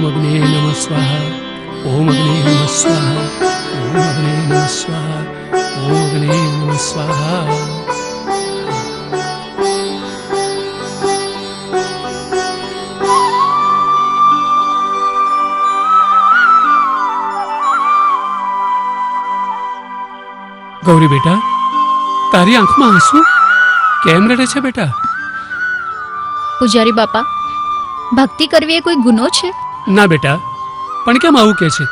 ओम अग्ने नमः स्वाहा, ओम अग्ने नमः स्वाहा, ओम अग्ने नमः स्वाहा, ओम अग्ने नमः स्वाहा। गौरी बेटा, तारी आंखમાં આંસુ કેમ રડે છે બેટા? પૂજારી બાપા, ભક્તિ કરવી એ કોઈ ગુનો છે? ના બેટા, પણ કેમ આવું કહે છે?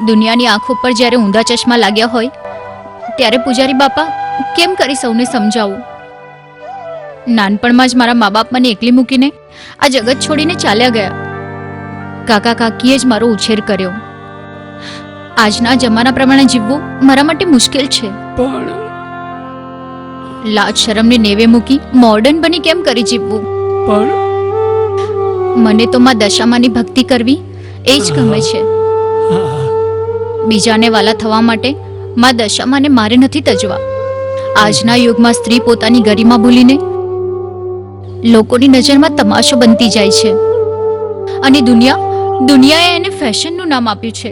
દુનિયાની આંખો પર જ્યારે ઊંધા ચશ્મા લાગ્યા હોય ત્યારે પૂજારી બાપા કેમ કરી સૌને સમજાવું? નાનપણમાં જ મારા મા બાપ મને એકલી મૂકીને આ જગત છોડીને ચાલ્યા ગયા. કાકા કાકીએ જ મારો ઉછેર કર્યો. આજના જમાના પ્રમાણે જીવવું મારા માટે મુશ્કેલ છે. પણ લાજ શરમને નેવે મૂકી મોડર્ન બની કેમ કરી જીવવું? પણ મને તો માં દશામાની ભક્તિ કરવી એ જ ગમે છે. બીજાને વાલા થવા માટે માં દશામાને મારે નથી તજવા. આજના યુગમાં સ્ત્રી પોતાની ગરિમા ભૂલીને લોકોની નજરમાં તમાશો બનતી જાય છે અને દુનિયાએ એને ફેશનનું નામ આપ્યું છે.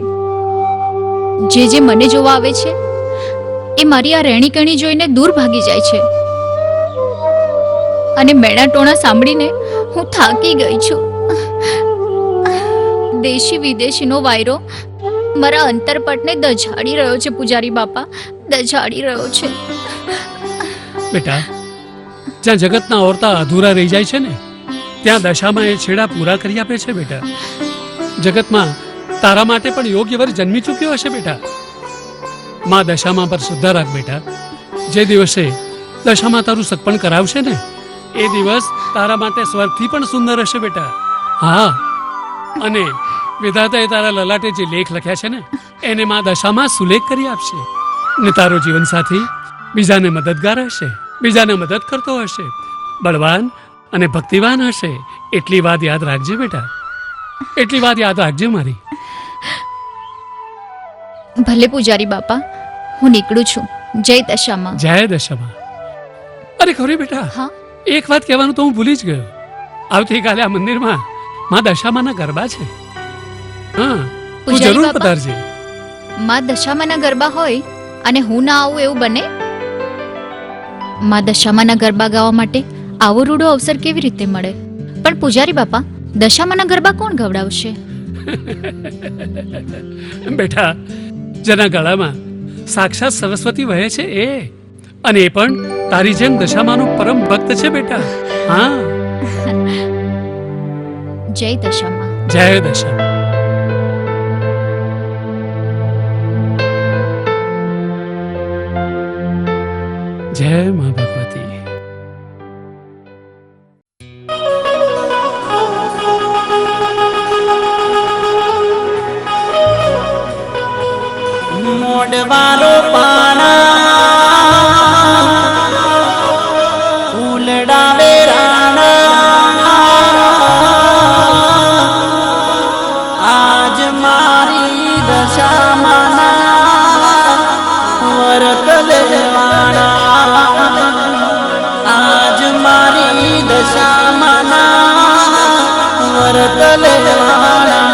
જે મને જોવા આવે છે એ મારી આ રહેણી કરણી જોઈને દૂર ભાગી જાય છે અને મેણા ટોણા સાંભળીને હું થાકી ગઈ છું. દેશી વિદેશીનો વાયરો મારા અંતરપટને દઝાડી રહ્યો છે. પૂજારી બાપા, દઝાડી રહ્યો છે. બેટા, જ્યાં જગતના ઓરતા અધૂરા રહી જાય છે ને ત્યાં દશામાં એ છેડા પૂરા કરી આપે છે. બેટા, જગતમાં તારા માટે પણ યોગ્ય વર જન્મી ચૂક્યો હશે. બેટા, માં દશામાં પર શ્રદ્ધા રાખ. બેટા, જે દિવસે દશામાં તારું સગપણ કરાવશે ને એ દિવસ તારા માટે સ્વર્ગથી પણ સુંદર હશે. બેટા, હા, અને વિધાતાએ તારા લલાટે જે લેખ લખ્યા છે ને એને માં દશામાં સુલેખ કરી આપશે ને તારો જીવન સાથી બીજાને મદદગાર હશે, બીજાને મદદ કરતો હશે, બળવાન અને ભક્તિવાન હશે. એટલી વાત યાદ રાખજે બેટા, એટલી વાત યાદ રાખજે મારી. ભલે પૂજારી બાપા, હું નીકળું છું. જય દશામાં. જય દશામાં. અરે ખબર બેટા, હા, એક વાત કહેવાનું તો હું ભૂલી જ ગયો. આવતીકાલે આ મંદિરમાં માં દશામાના ગરબા છે. હા, તું પૂજારી જરૂર બાપા. પધારજે. માં દશામાના ગરબા હોય અને હું ના આવું એવું બને? માં દશામાના ગરબા ગાવા માટે આવો રૂડો અવસર કેવી રીતે મળે? પણ પૂજારી બાપા, દશામાના ગરબા કોણ ગવડાવશે? બેટા, જેના ગળામાં સાક્ષાત સરસ્વતી વહે છે એ, અને એ પણ તારી જેમ દશામાનો પરમ ભક્ત છે. બેટા, હા. જય દશામાં. જય દશામાં. જય મા ભગવતી. મોડવારો પાણા ઉલડાવે રાણા, આજ મારી દશામાના વરત લેવાણા, આજ મારી દશામાના વરત લેવાણા.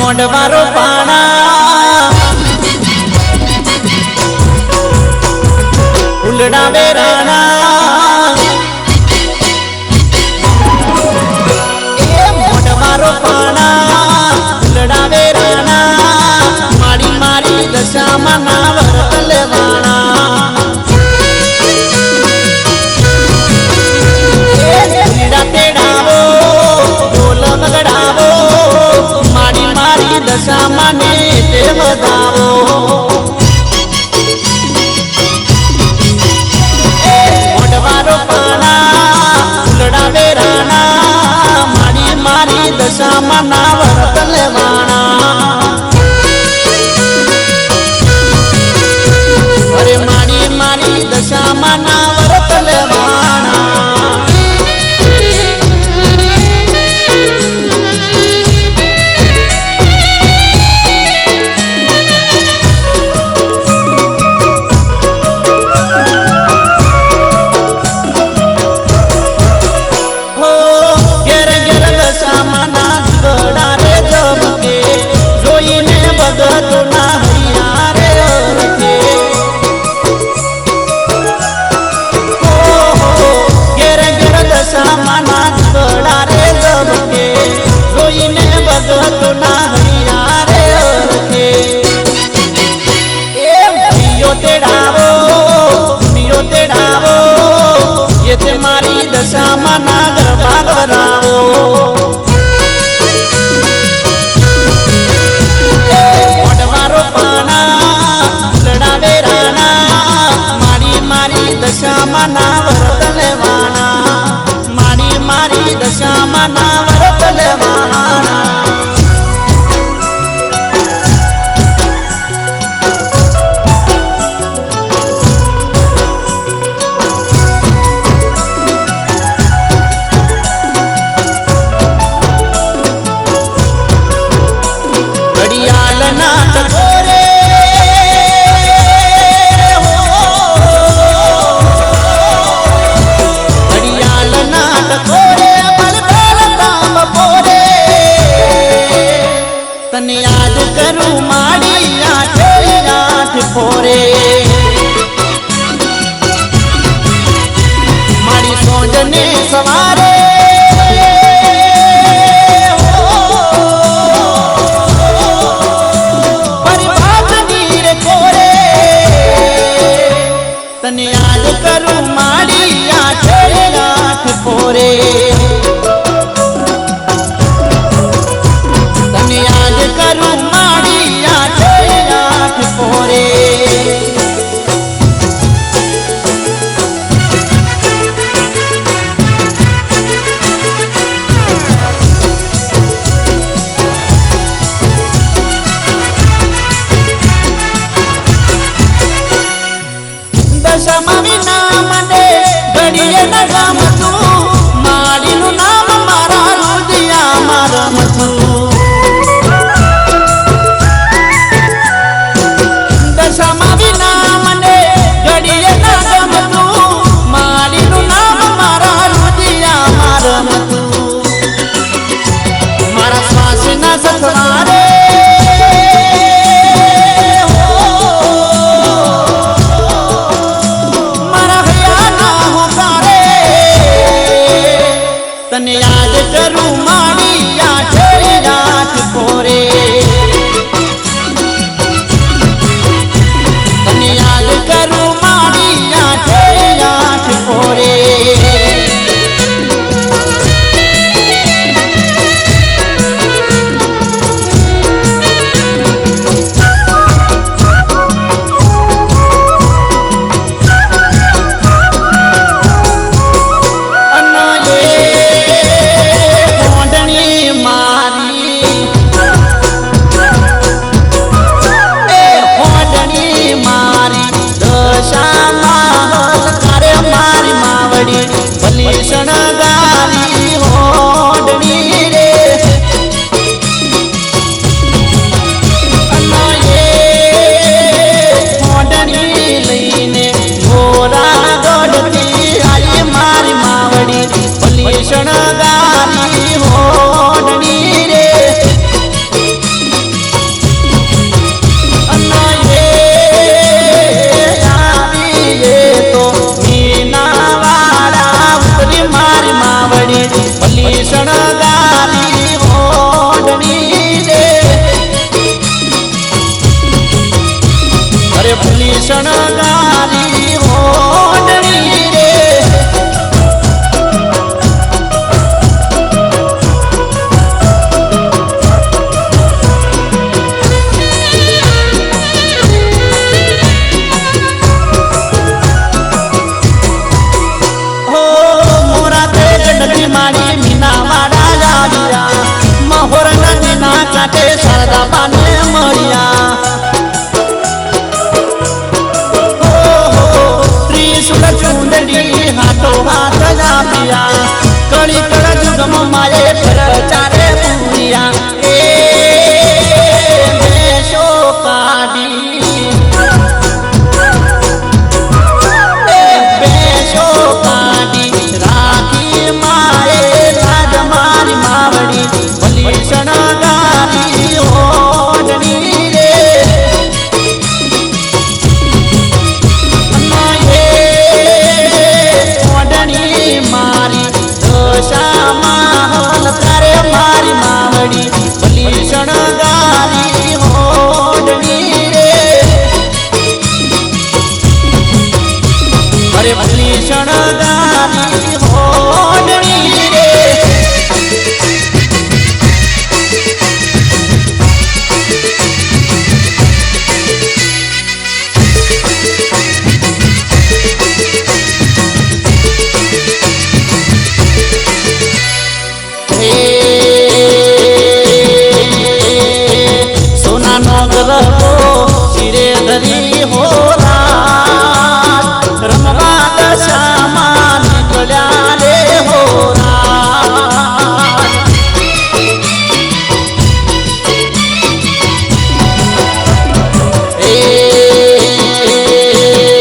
મોડવારો પાણા ઉલડાવે રાણા, એ મોડવારો પાણા ઉલડાવે રાણા, મારી મારી દશામાં ના વરત લેવાણા. તેડાવો ઢોલ વગડાવો, મારી મારી દશામાને તે વધાવો. મોડવારો પાણા ઉલડાવે રાણા, મારી મારી દશામાં ના વરત લેવાણા. માના વરત લેવાના મારી દશામાં નાગર ભાગવરાવો મોઢવારો પાણા લડાવે રાણા મારી દશામાં ના વરત લેવાના મારી દશામાં ના વરત લેવાના તને યાદ કરું મારી આઠ ફોરે મારી સોજને સવારે તને યાદ કરું મારી આઠ ફોરે કરું મારી આઠ ફોરે દશામાં વિના મને ઘડીએ ન ગમતું મારીનું નામ મારા રુદિયામાં રમતું દશામાં વિના મને ઘડીએ ન ગમતું મારીનું નામ મારા રુદિયામાં રમતું મારા શ્વાસના સથવારે મારા હૈયાના હોકારે તને યાદ કરું મારી આઠ ફોરે યાદ કરું મારી આઠ ફોરે શણગારી હોડણી રે હોડણી લઈને ઘોરા દોડતી આઈ મારી માવડી ભલી શણગારી હોડણી રે તો મીના મારી માવડી ભલી શણગારી હોડણી રે અરે ભલી શણગારી હોડણી રે મારી મીના વાડા માએ પ્રચારે પૂર્યા એ દેશો કાઢી એ બેસો કાઢી રાખી માએ લાજ મારી માવડી ભલી શણગારી ઓઢણી રે ઓઢણી મારી દશામાં હલ કરે મારી માવડી ભલી શણગારી ઓઢણી રે અરે ભલી શણગારી ઓઢણી રે સોનાનો ગરબો શિરે ધરી હો રાત રમવા દશામાં નીકળ્યા રે હો રાત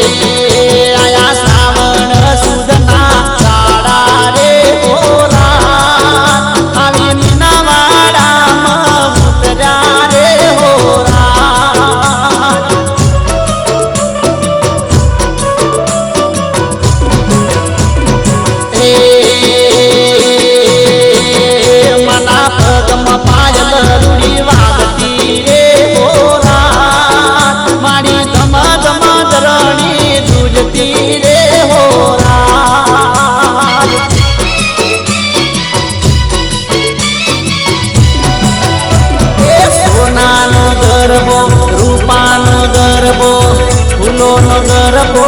આયા શ્રાવણ સુદના સાડા રે હો રાત આવી મીનાવાડામાં ઉતર્યા રે હો રાત મના પગમાં પાયલ રૂડી વાગતી રે હો રાત મારી ધમ ધમ ધરણી ધૂજતી રે હો રાત એ સોનાનો ગરબો રૂપાનો ગરબો ફૂલોનો ગરબો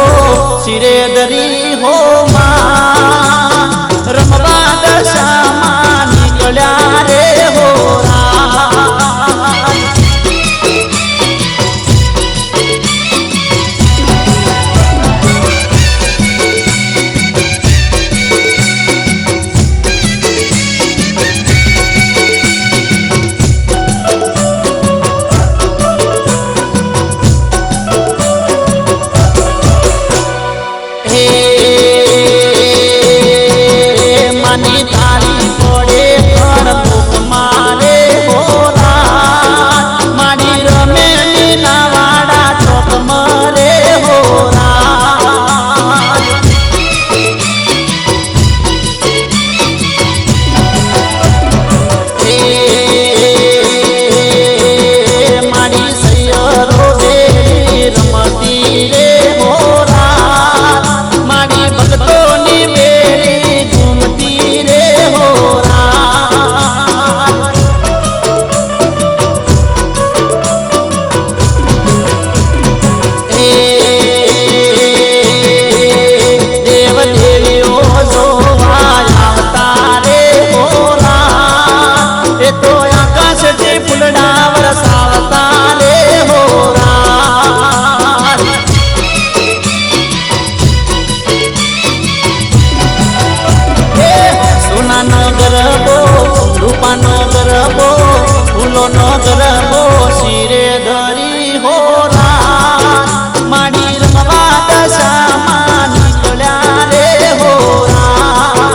શિરે ધરી હો માં રમવા દશામાં નીકળ્યા રે હો રાત માની તારી પડે પણ ભૂખ મારે હો રાત મારી રમે નાવાડા ચોક મરે હો રાત મારી સૈયરો દેવી રમતી રે હો રાત મારી ભક્તોની બેરી ઘૂમતી રે હો રાત દેવ દેવીઓ જોવા આવતા રે હો રાત એ તો આકાશથી ફૂલડા વરસાવતા રે હો રાત સોનાનો ગરબો રૂપાનો ગરબો ફૂલોનો ગરબો શિરે ધરી હો રાત માડી રમવા દશામાં નીકળ્યા રે હો રાત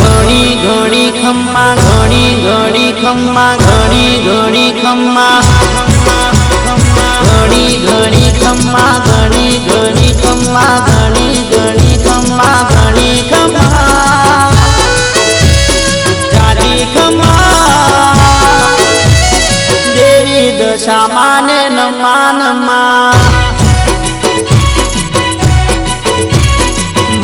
ઘણી ઘણી ખમ્મા ઘણી ઘણી ખમ્મા ઘણી ઘણી ખમ્મા ઘણી ઘણી ખમ્મા ઘણી ઘણી ખમ્મા ઘણી ઘણી ખમ્મા ઘણી ખમ્મા જાજી ખમ્મા દેવી દશા માને નમા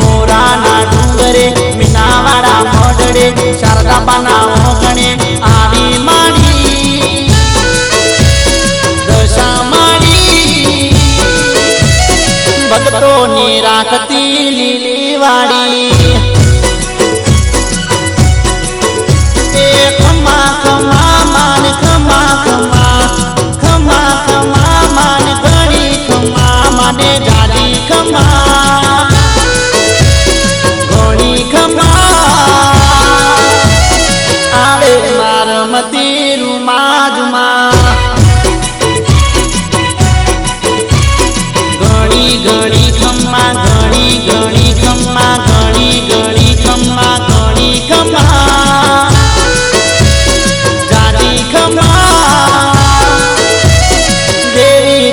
મોરાના ડુંગરે મીનાવાડા મોઢડે શારદા પાના ઓગણે આવી માડી દશા માડી ભક્તો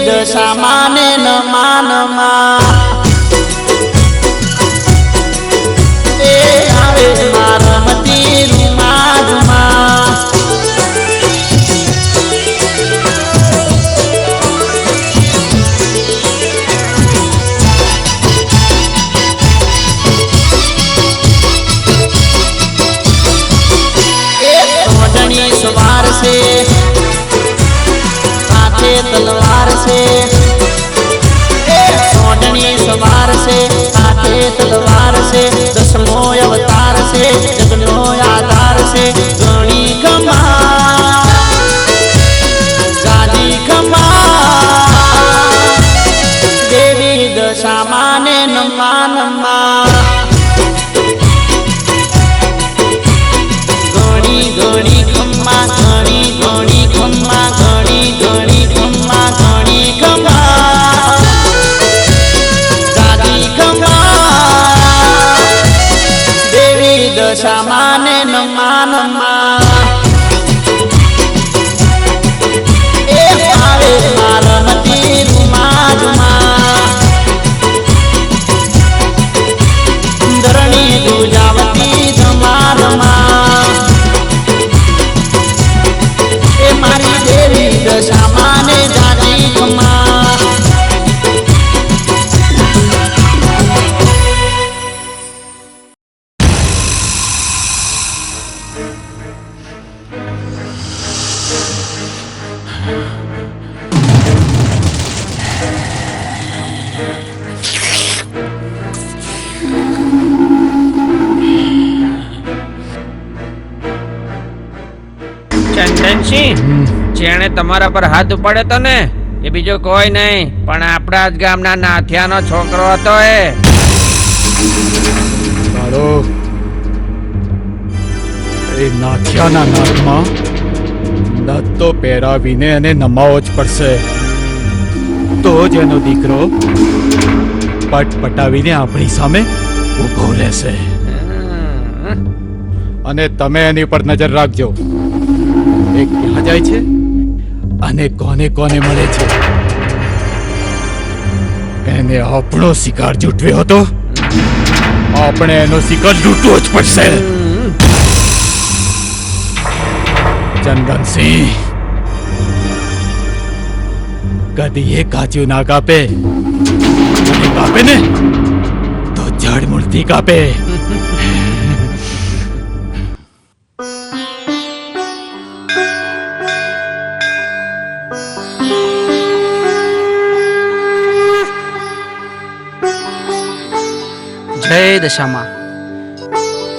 દશામાં ને નમા નમા એ આવે મારા મતી રૂમા રૂમા સવાર છે સાથે તલવાર છે સોડણી સવાર છે સાથે તલવાર છે દસમો અવતાર છે જગનો આધાર છે ગણી ખમા ગાદી ખમા દેવી દશામાં ને નમા નમા ગણી ગણી ખમ્મા ગણી ગણી ખમ્મા ગણી ગણી ખમ્મા ગણી ખમ્મા ગાદી ખમ્મા દેવી દશામાં ને નમા નમા એ આવે મારા મતી રૂમા રૂમા ધરણી દુજાવતી ધમા રમા એ મારી દેવી દશામાં ને જાજી ખમા ચંદનસિંહ, જેણે તમારા પર હાથ ઉપાડ્યો હતો ને એ બીજો કોઈ નહીં પણ આપણા જ ગામના નાથિયાનો છોકરો હતો એ. તારો એ નાથિયાના નાકમાં નથ તો પહેરાવીને અને નમાવો જ પડશે, તો જ એનો દીકરો પટ પટાવીને આપણી સામે ઊભો રહેશે. અને તમે એની પર નજર રાખજો, એ ક્યાં જાય છે અને કોને કોને મળે છે. એને આપણો શિકાર જૂટવ્યો હતો, આપણે એનો શિકાર લૂંટવો જ પડશે. ચંદનસિંહ, કદી એ કાચું ના કાપે, અને કાપે ને તો જડ મૂળથી કાપે. જય દશામાં,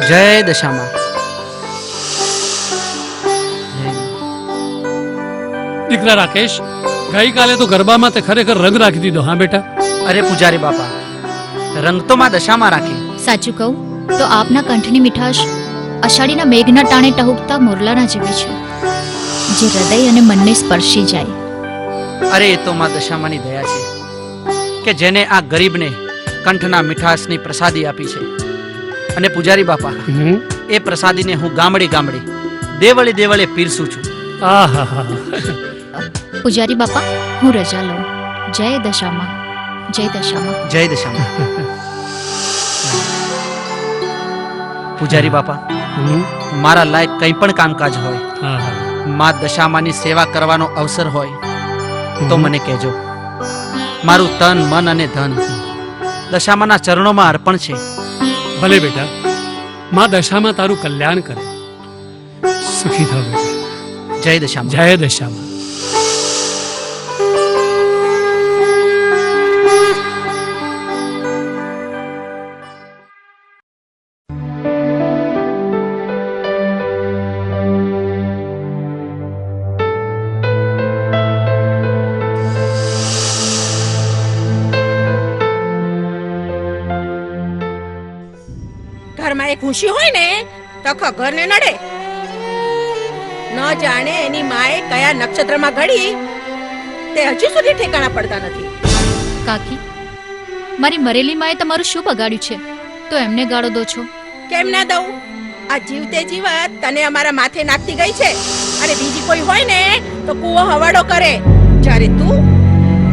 જય દશામાં. દીકરા રાકેશ, ગઈકાલે તો ગરબામાં તે ખરેખર રંગ રાખી દીધો. હા બેટા? અરે પૂજારી બાપા, રંગ તો માં દશામાં રાખી. સાચું કહું તો આપના કંઠની મીઠાશ અષાઢીના મેઘના ટાણે ટહુકતા મોરલાના જેવી છે, જે હૃદય અને મનને સ્પર્શી જાય. અરે એ તો માં દશામાંની દયા છે કે જેને આ ગરીબને કંઠના મીઠાશની પ્રસાદી આપી છે. અને પૂજારી બાપા, એ પ્રસાદીને હું ગામડે ગામડે દેવળે દેવળે પીરસું છું. આહા, પૂજારી બાપા, હું રજા લઉં. જય દશામાં, જય દશામાં. જય દશામાં. પૂજારી બાપા, મારા લાયક કંઈ પણ કામકાજ હોય, માં દશામાંની સેવા કરવાનો અવસર હોય તો મને કહેજો. મારું તન, મન અને ધન દશામાના ચરણોમાં અર્પણ છે. ભલે બેટા, માં દશામાં તારું કલ્યાણ કરે. સુખી થાવ બેટા. જય દશામાં. જય દશામાં. ઘરમાં એક ખુશી હોય ને તો આખા ઘરને નડે. ન જાણે એની માએ કયા નક્ષત્રમાં ઘડી તે હજી સુધી ઠેકાણા પડતા નથી. કાકી, મારી મરેલી માએ તમારું શું બગાડ્યું છે તો એમને ગાળો દો છો? કેમ ના દઉં? આ જીવતે જીવત તને અમારા માથે નાખતી ગઈ છે, અને બીજી કોઈ હોય ને તો કૂવો હવાડો કરે, જ્યારે તું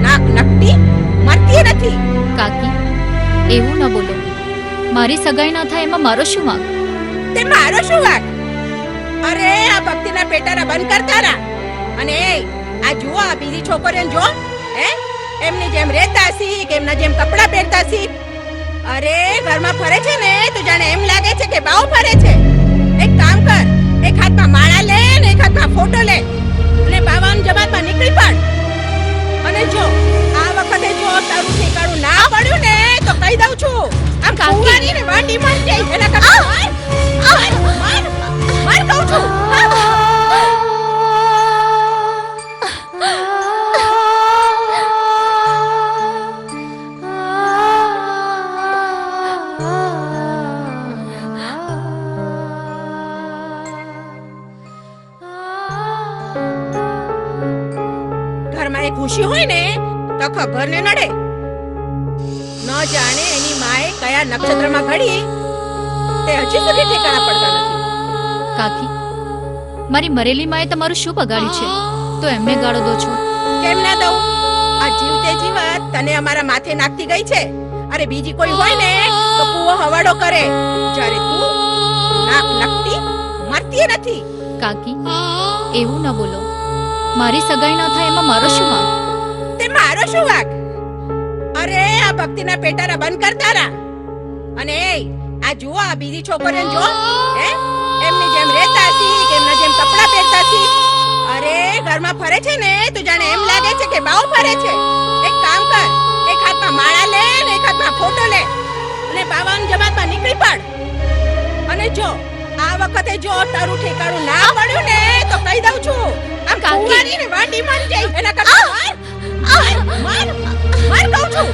ના નથી. કાકી એવું ન બોલો. મારી સગાઈ ના થાય એમાં મારો શું વાંક? તે મારો શું વાંક? અરે આ ભક્તિના પેટારા બંધ કરતા રા. અને એ આ જુઓ આ બીજી છોકરીઓને જો હે એમની જેમ રહેતા સી કે એમના જેમ કપડા પહેરતા સી. અરે ઘરમાં ફરે છે ને તો જાણે એમ લાગે છે કે બાવ ફરે છે. એક કામ કર, એક હાથમાં માળા લે ને એક હાથમાં ફોટો લે અને બાવાનું જમાતમાં નીકળી પડ. અને જો આ વખતે જો તારું ઠેકાણું ના પડ્યું ને તો કહી દઉં છું આમ કુંવારી ને વાટી માર જાય એના કરતા માર કહું છું. ઘરમાં એક ખુશી હોય ને તો ખબર ને નડે. ન જાણે એની માએ કયા નક્ષત્રમાં ઘડી તે હજી સુધી ઠેકાણા પડતા નથી. કાકી મારી મરેલી માએ તમારું શું બગાડ્યું છે તો એમને ગાળો દો છો? કેમ ના દઉં? આ જીવતે જીવત તને અમારા માથે નાખતી ગઈ છે. અરે બીજી કોઈ હોય ને તો કૂવો હવાડો કરે, જ્યારે તું નાક નખતી મરતી નથી. કાકી એવું ન બોલો. મારી સગાઈ ના થાય એમાં મારો શું વાંક? તે મારો શું વાંક? અરે આ ભક્તિના પેટારા બંધ કરતા રા. અને એ આ જુઓ આ બીજી છોકરીઓને જો હે એમની જેમ રહેતા સી કે એમના જેમ કપડા પહેરતા સી. અરે ઘરમાં ફરે છે ને તો જાણે એમ લાગે છે કે બાવ ફરે છે. એક કામ કર, એક હાથમાં માળા લે ને એક હાથમાં ફોટો લે અને બાવાનું જમાતમાં નીકળી પડ. અને જો આ વખતે જો તારું ઠેકાણું ના પડ્યું ને તો કહી દઉં છું આમ કુંવારી ને વાટી માર જાય એના કરતા માર કહું છું.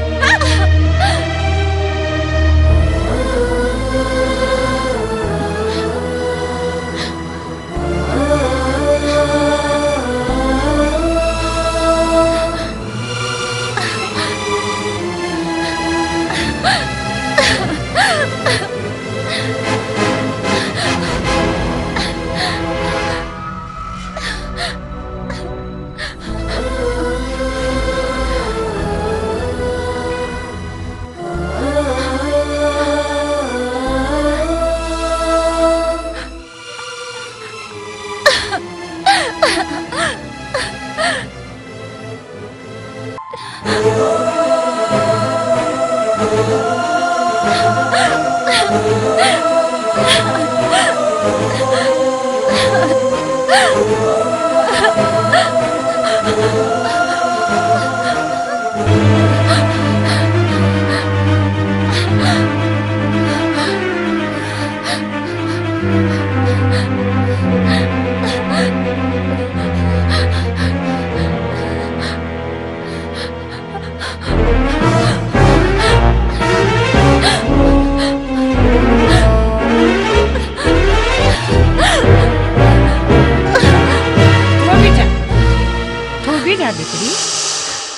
દીકરી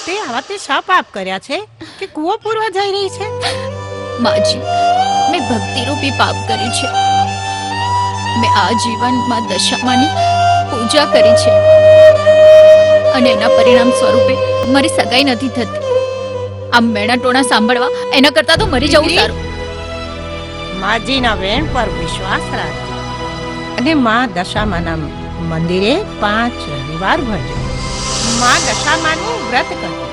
તે આવા તે શા પાપ કર્યા છે કે કૂવો પૂરવા જઈ રહી છે? માજી મેં ભક્તિ રૂપી પાપ કર્યું છે. મેં આ જીવનમાં દશામાની પૂજા કરી છે અને એના પરિણામ સ્વરૂપે મારી સગાઈ નથી થતી. આમ મેણા ટોણા સાંભળવા એના કરતા તો મરી જવું સારું. માજીના વેણ પર વિશ્વાસ રાખ અને માં દશામાના મંદિરે 5 રવિવાર ભરજો. માં દશામાનું વ્રત કરજો.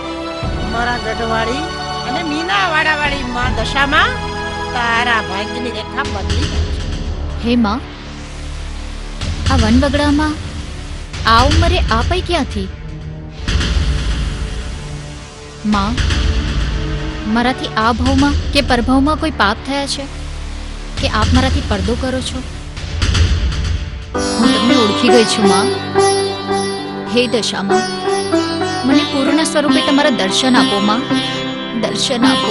મારા ગઢવાળી અને મીનાવાડા વાળી માં દશામાં તારા ભાગ્યની રેખા બદલી નાખશે. હે માં, આ વનબગડામાં આ ઉંમરે આ પૈ ક્યાંથી? માં, મારાથી આ ભાવમાં કે પરભાવમાં કોઈ પાપ થયા છે કે આપ મારાથી પડદો કરો છો? હું તમને ઓળખી ગઈ છું માં. હે દશામાં, મને પૂર્ણ સ્વરૂપે તમારા દર્શન આપો માં, દર્શન આપો.